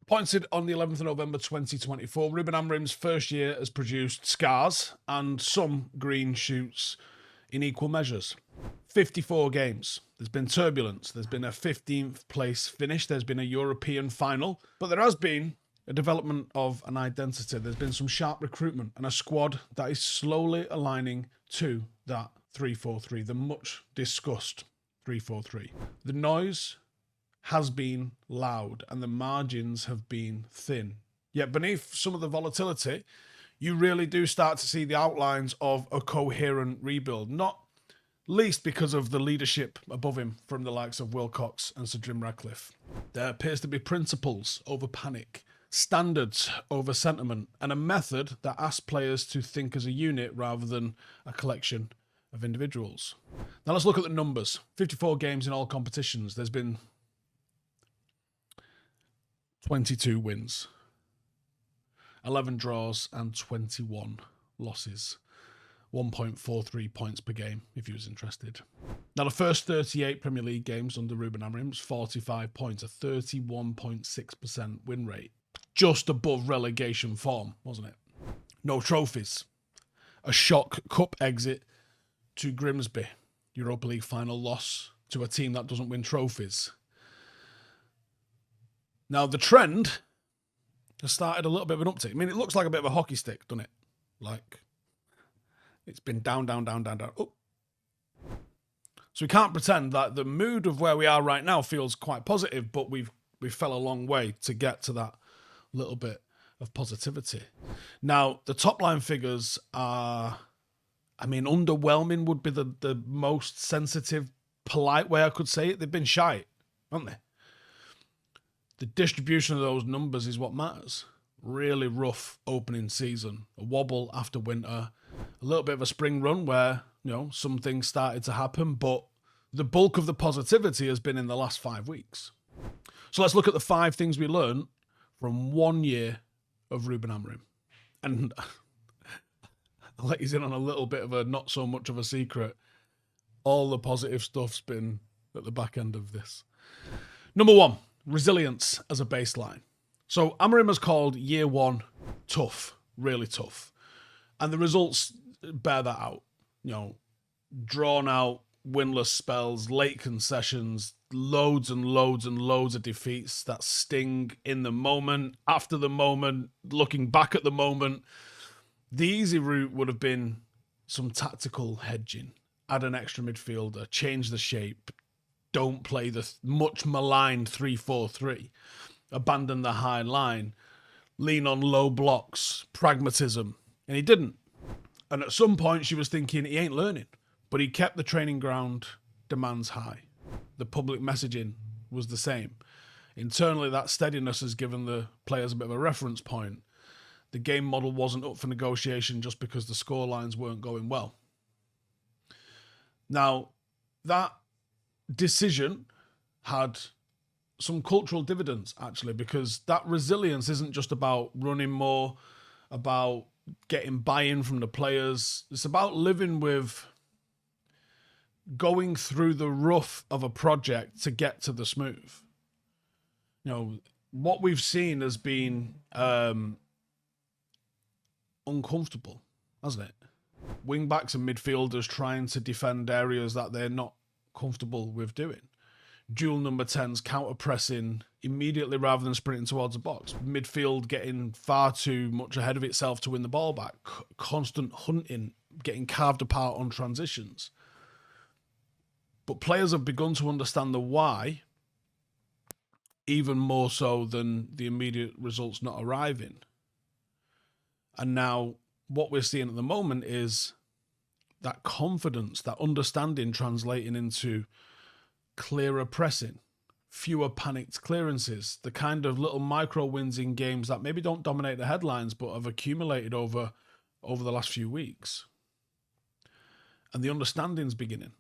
Appointed on the 11th of November 2024, Ruben Amorim's first year has produced scars and some green shoots in equal measures. 54 games. There's been turbulence. There's been a 15th place finish. There's been a European final. But there has been a development of an identity. There's been some sharp recruitment and a squad that is slowly aligning to that 3-4-3, the much discussed 3-4-3. The noise has been loud and the margins have been thin. Yet beneath some of the volatility, you really do start to see the outlines of a coherent rebuild, not least because of the leadership above him from the likes of Wilcox and Sir Jim Radcliffe. There appears to be principles over panic, standards over sentiment, and a method that asks players to think as a unit rather than a collection of individuals. Now let's look at the numbers. 54 games in all competitions. There's been 22 wins, 11 draws and 21 losses. 1.43 points per game, if you was interested. Now, the first 38 Premier League games under Ruben Amorim was 45 points, a 31.6% win rate. Just above relegation form, wasn't it? No trophies. A shock cup exit to Grimsby. Europa League final loss to a team that doesn't win trophies. Now, the trend has started a little bit of an uptick. I mean, it looks like a bit of a hockey stick, doesn't it? Like, it's been down, down, down, down, down, up. So we can't pretend that the mood of where we are right now feels quite positive, but we fell a long way to get to that little bit of positivity. Now, the top line figures are, I mean, underwhelming would be the most sensitive, polite way I could say it. They've been shite, haven't they? The distribution of those numbers is what matters. Really rough opening season. A wobble after winter. A little bit of a spring run where, you know, some things started to happen, but the bulk of the positivity has been in the last 5 weeks. So let's look at the 5 things we learned from 1 year of Ruben Amorim. And I'll let you in on a little bit of a not so much of a secret. All the positive stuff's been at the back end of this. Number 1, resilience as a baseline. So Amorim has called year 1 tough, really tough. And the results bear that out. You know, drawn out, winless spells, late concessions, loads and loads and loads of defeats that sting in the moment, after the moment, looking back at the moment. The easy route would have been some tactical hedging. Add an extra midfielder, change the shape, don't play the much maligned 3-4-3, abandon the high line, lean on low blocks, pragmatism. And he didn't. And at some point, she was thinking he ain't learning. But he kept the training ground demands high. The public messaging was the same. Internally, that steadiness has given the players a bit of a reference point. The game model wasn't up for negotiation just because the scorelines weren't going well. Now, that decision had some cultural dividends, actually, because that resilience isn't just about running more, about getting buy-in from the players. It's about living with going through the rough of a project to get to the smooth. You know, what we've seen has been uncomfortable, hasn't it? Wing-backs and midfielders trying to defend areas that they're not comfortable with doing. Dual number 10s counter-pressing immediately rather than sprinting towards the box. Midfield getting far too much ahead of itself to win the ball back. Constant hunting, getting carved apart on transitions. But players have begun to understand the why, even more so than the immediate results not arriving. And now what we're seeing at the moment is that confidence, that understanding translating into clearer pressing, fewer panicked clearances, the kind of little micro wins in games that maybe don't dominate the headlines but have accumulated over the last few weeks. And the understanding's beginning.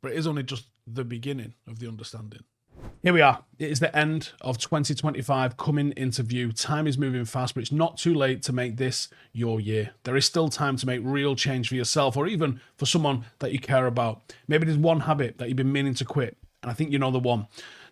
But it is only just the beginning of the understanding. Here we are. It is the end of 2025 coming into view. Time is moving fast, but it's not too late to make this your year. There is still time to make real change for yourself or even for someone that you care about. Maybe there's one habit that you've been meaning to quit, and I think you know the one.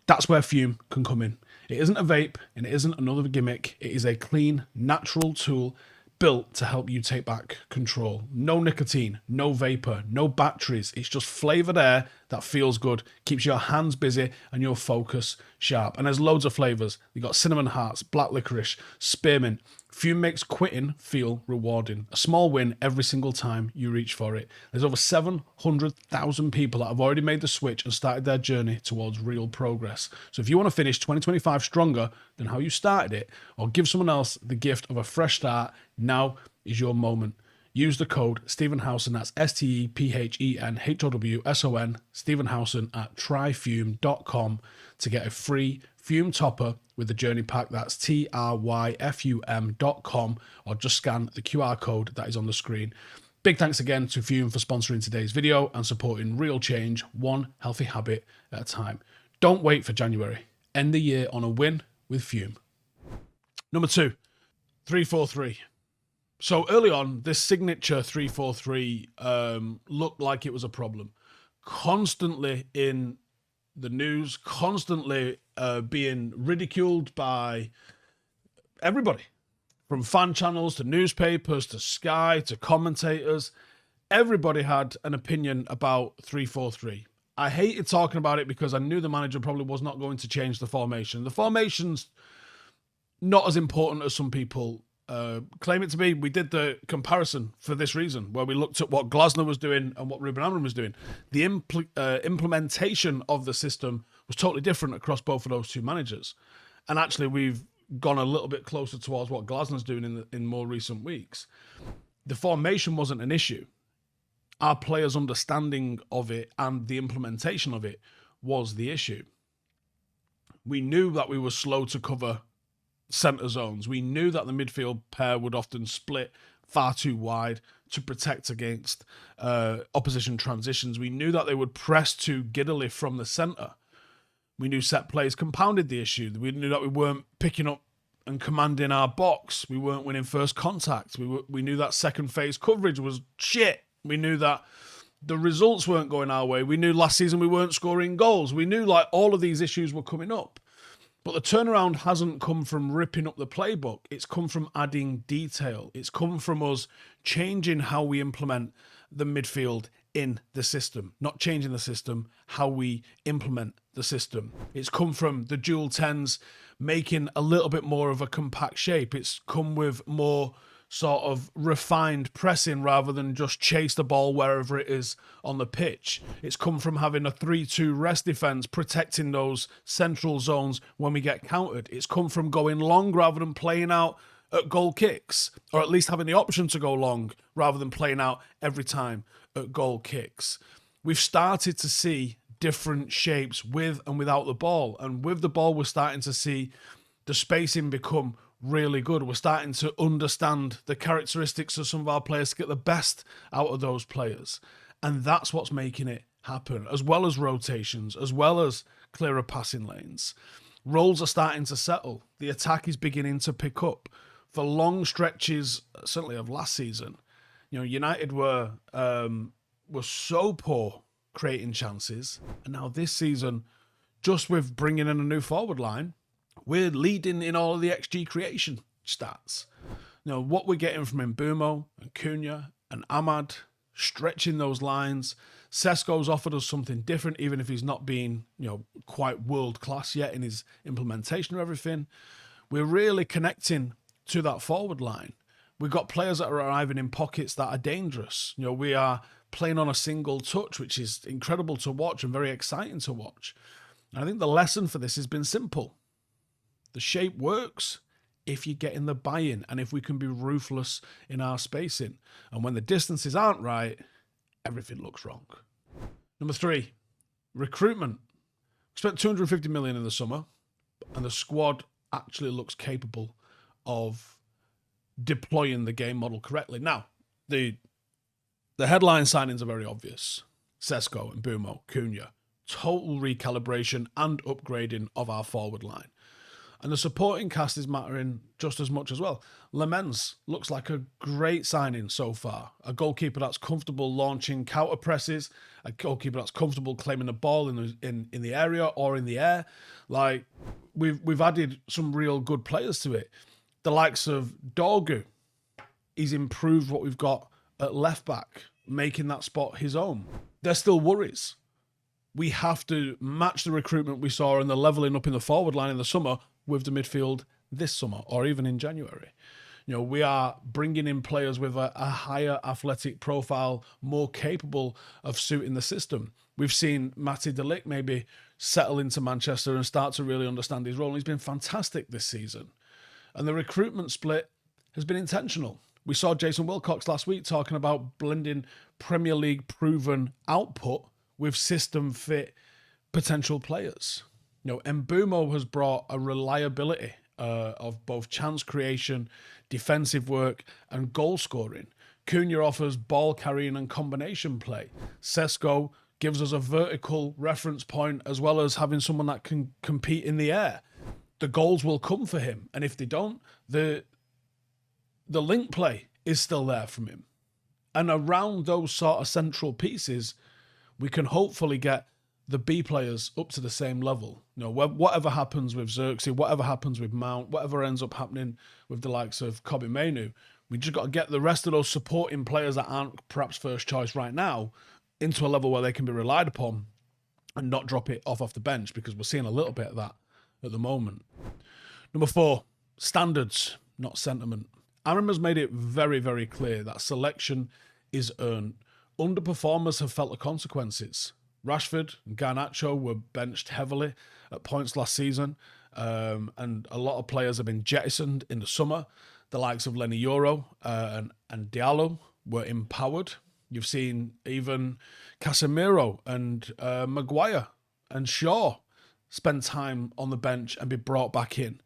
That's where Fume can come in. It isn't a vape and it isn't another gimmick. It is a clean, natural tool built to help you take back control. No nicotine, no vapor, no batteries. It's just flavored air that feels good, keeps your hands busy and your focus sharp. And there's loads of flavors. You got cinnamon hearts, black licorice, spearmint. Fume makes quitting feel rewarding. A small win every single time you reach for it. There's over 700,000 people that have already made the switch and started their journey towards real progress. So if you want to finish 2025 stronger than how you started it, or give someone else the gift of a fresh start, now is your moment. Use the code Stephen Howson, that's STEPHENHOWSON, Stephen Howson at tryfume.com to get a free Fume topper with the journey pack. That's TRYFUM.com, or just scan the QR code that is on the screen. Big thanks again to Fume for sponsoring today's video and supporting real change, one healthy habit at a time. Don't wait for January. End the year on a win with Fume. Number 2, 3-4-3. So early on, this signature 3-4-3 looked like it was a problem. Constantly in the news, constantly being ridiculed by everybody, from fan channels to newspapers to Sky to commentators. Everybody had an opinion about 3-4-3. I hated talking about it because I knew the manager probably was not going to change the formation. The formation's not as important as some people claim it to be. We did the comparison for this reason, where we looked at what Glasner was doing and what Ruben Amorim was doing. The implementation of the system was totally different across both of those two managers. And actually, we've gone a little bit closer towards what Glasner's doing in more recent weeks. The formation wasn't an issue. Our players' understanding of it and the implementation of it was the issue. We knew that we were slow to cover centre zones. We knew that the midfield pair would often split far too wide to protect against opposition transitions. We knew that they would press too giddily from the centre. We knew set plays compounded the issue. We knew that we weren't picking up and commanding our box. We weren't winning first contact. We knew that second phase coverage was shit. We knew that the results weren't going our way. We knew last season we weren't scoring goals. We knew like all of these issues were coming up. But the turnaround hasn't come from ripping up the playbook. It's come from adding detail. It's come from us changing how we implement the midfield in the system. Not changing the system, how we implement the system. It's come from the dual 10s making a little bit more of a compact shape. It's come with more sort of refined pressing rather than just chase the ball wherever it is on the pitch. It's come from having a 3-2 rest defence, protecting those central zones when we get countered. It's come from going long rather than playing out at goal kicks, or at least having the option to go long rather than playing out every time at goal kicks. We've started to see different shapes with and without the ball, and with the ball we're starting to see the spacing become really good. We're starting to understand the characteristics of some of our players to get the best out of those players. And that's what's making it happen, as well as rotations, as well as clearer passing lanes. Roles are starting to settle. The attack is beginning to pick up. For long stretches, certainly of last season, United were so poor creating chances. And now this season, just with bringing in a new forward line, we're leading in all of the XG creation stats. What we're getting from Mbumo and Cunha and Ahmad, stretching those lines. Sesko's offered us something different, even if he's not being, quite world class yet in his implementation of everything. We're really connecting to that forward line. We've got players that are arriving in pockets that are dangerous. We are playing on a single touch, which is incredible to watch and very exciting to watch. And I think the lesson for this has been simple. The shape works if you get in the buy-in and if we can be ruthless in our spacing. And when the distances aren't right, everything looks wrong. Number 3, recruitment. We spent 250 million in the summer, and the squad actually looks capable of deploying the game model correctly. Now, the headline signings are very obvious. Sesko and Mbumo, Cunha. Total recalibration and upgrading of our forward line. And the supporting cast is mattering just as much as well. Lemens looks like a great signing so far. A goalkeeper that's comfortable launching counter presses, a goalkeeper that's comfortable claiming the ball in the area or in the air. Like, we've added some real good players to it. The likes of Dorgu, he's improved what we've got at left back, making that spot his own. There's still worries. We have to match the recruitment we saw and the levelling up in the forward line in the summer with the midfield this summer or even in January. We are bringing in players with a higher athletic profile, more capable of suiting the system. We've seen Matty de Ligt maybe settle into Manchester and start to really understand his role. He's been fantastic this season. And the recruitment split has been intentional. We saw Jason Wilcox last week talking about blending Premier League proven output with system fit potential players. Mbumo has brought a reliability of both chance creation, defensive work, and goal scoring. Cunha offers ball carrying and combination play. Sesko gives us a vertical reference point as well as having someone that can compete in the air. The goals will come for him, and if they don't, the link play is still there from him. And around those sort of central pieces, we can hopefully get the B players up to the same level. Whatever happens with Xerxes, whatever happens with Mount, whatever ends up happening with the likes of Kobe Mainu, we just got to get the rest of those supporting players that aren't perhaps first choice right now into a level where they can be relied upon and not drop it off the bench, because we're seeing a little bit of that at the moment. Number 4, standards, not sentiment. Amorim has made it very, very clear that selection is earned. Underperformers have felt the consequences. Rashford and Garnacho were benched heavily at points last season, and a lot of players have been jettisoned in the summer. The likes of Lenny Euro and Diallo were empowered. You've seen even Casemiro and Maguire and Shaw spend time on the bench and be brought back in.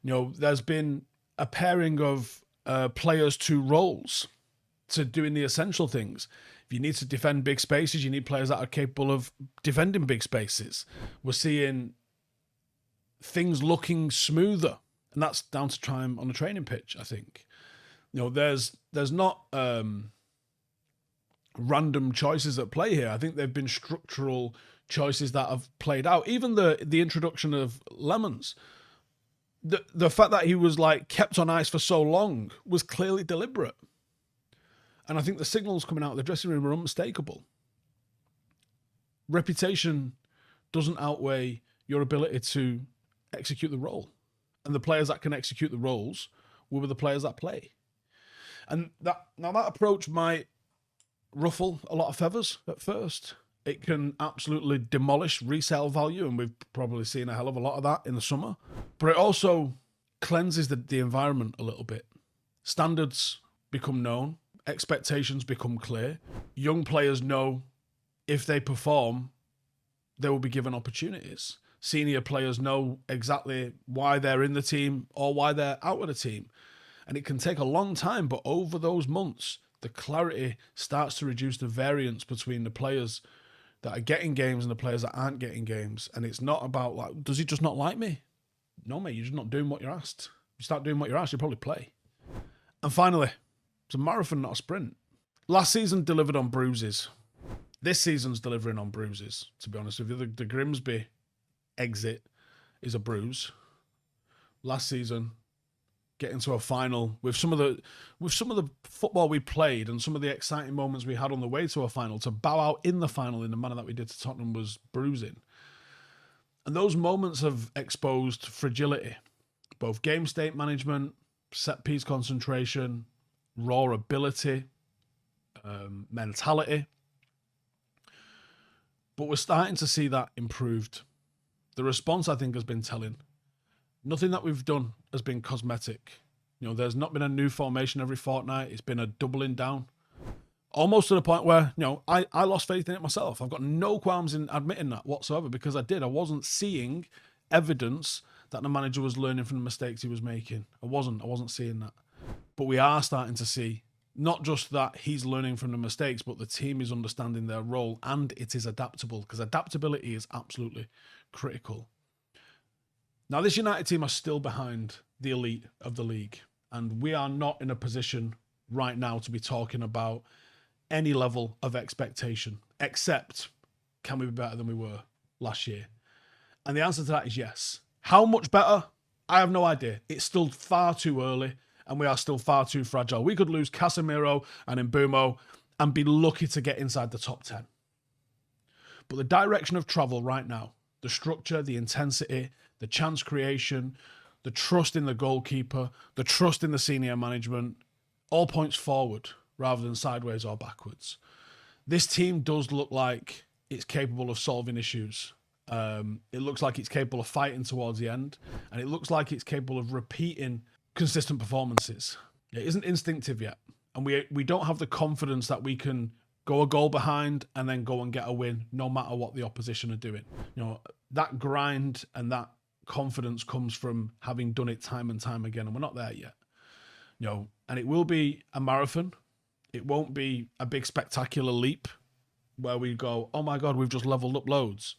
There's been a pairing of players to roles, to doing the essential things. If you need to defend big spaces, you need players that are capable of defending big spaces. We're seeing things looking smoother, and that's down to time on the training pitch, I think. There's not random choices at play here. I think they've been structural choices that have played out. Even the introduction of Lemens, the fact that he was kept on ice for so long was clearly deliberate. And I think the signals coming out of the dressing room are unmistakable. Reputation doesn't outweigh your ability to execute the role. And the players that can execute the roles will be the players that play. And that approach might ruffle a lot of feathers at first. It can absolutely demolish resale value, and we've probably seen a hell of a lot of that in the summer. But it also cleanses the environment a little bit. Standards become known. Expectations become clear. Young players know if they perform, they will be given opportunities. Senior players know exactly why they're in the team or why they're out of the team. And it can take a long time, but over those months, the clarity starts to reduce the variance between the players that are getting games and the players that aren't getting games. And it's not about, does he just not like me? No, mate, you're just not doing what you're asked. If you start doing what you're asked, you'll probably play. And finally, it's a marathon, not a sprint. Last season delivered on bruises. This season's delivering on bruises, to be honest with you. The Grimsby exit is a bruise. Last season, getting to a final with some of the football we played and some of the exciting moments we had on the way to a final, to bow out in the final in the manner that we did to Tottenham was bruising. And those moments have exposed fragility, both game state management, set piece concentration, raw ability, mentality. But we're starting to see that improved. The response, I think, has been telling. Nothing that we've done has been cosmetic. There's not been a new formation every fortnight. It's been a doubling down. Almost to the point where, I lost faith in it myself. I've got no qualms in admitting that whatsoever, because I wasn't seeing evidence that the manager was learning from the mistakes he was making. I wasn't seeing that. But we are starting to see not just that he's learning from the mistakes, but the team is understanding their role and it is adaptable, because adaptability is absolutely critical. Now, this United team are still behind the elite of the league, and we are not in a position right now to be talking about any level of expectation, except can we be better than we were last year? And the answer to that is yes. How much better? I have no idea. It's still far too early, and we are still far too fragile. We could lose Casemiro and Mbeumo and be lucky to get inside the top 10. But the direction of travel right now, the structure, the intensity, the chance creation, the trust in the goalkeeper, the trust in the senior management, all points forward rather than sideways or backwards. This team does look like it's capable of solving issues. It looks like it's capable of fighting towards the end, and it looks like it's capable of repeating consistent performances. It isn't instinctive yet, and we don't have the confidence that we can go a goal behind and then go and get a win no matter what the opposition are doing. You know, that grind and that confidence comes from having done it time and time again, and we're not there yet. You know, and it will be a marathon. It won't be a big spectacular leap where we go, oh my God, we've just leveled up loads.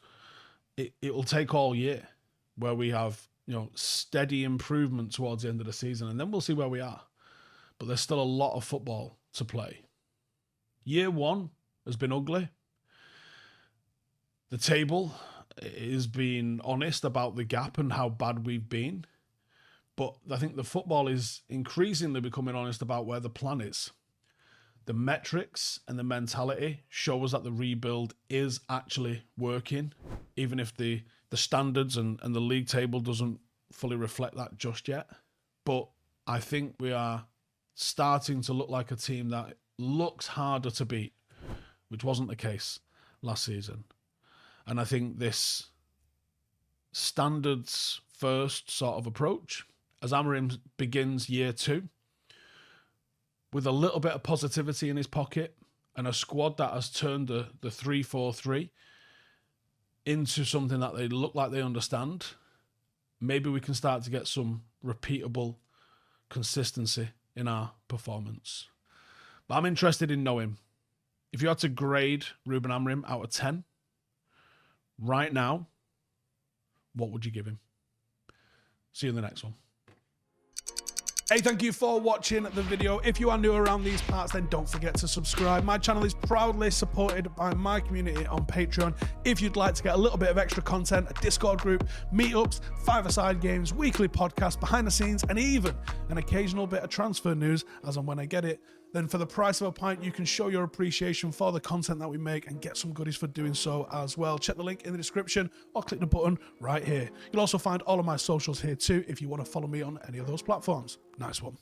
It will take all year where we have, you know, steady improvement towards the end of the season, and then we'll see where we are. But there's still a lot of football to play. Year one has been ugly. The table is being honest about the gap and how bad we've been. But I think the football is increasingly becoming honest about where the plan is. The metrics and the mentality show us that the rebuild is actually working, even if the standards and the league table doesn't fully reflect that just yet. But I think we are starting to look like a team that looks harder to beat, which wasn't the case last season. And I think this standards first sort of approach, as Amorim begins year two, with a little bit of positivity in his pocket and a squad that has turned the 3-4-3 into something that they look like they understand, maybe we can start to get some repeatable consistency in our performance. But I'm interested in knowing, if you had to grade Ruben Amorim out of 10 right now, what would you give him? See you in the next one. Hey, thank you for watching the video. If you are new around these parts, then don't forget to subscribe. My channel is proudly supported by my community on Patreon. If you'd like to get a little bit of extra content, a Discord group, meetups, five-a-side games, weekly podcasts, behind the scenes, and even an occasional bit of transfer news as and when I get it, then for the price of a pint, you can show your appreciation for the content that we make and get some goodies for doing so as well. Check the link in the description or click the button right here. You'll also find all of my socials here too if you want to follow me on any of those platforms. Nice one.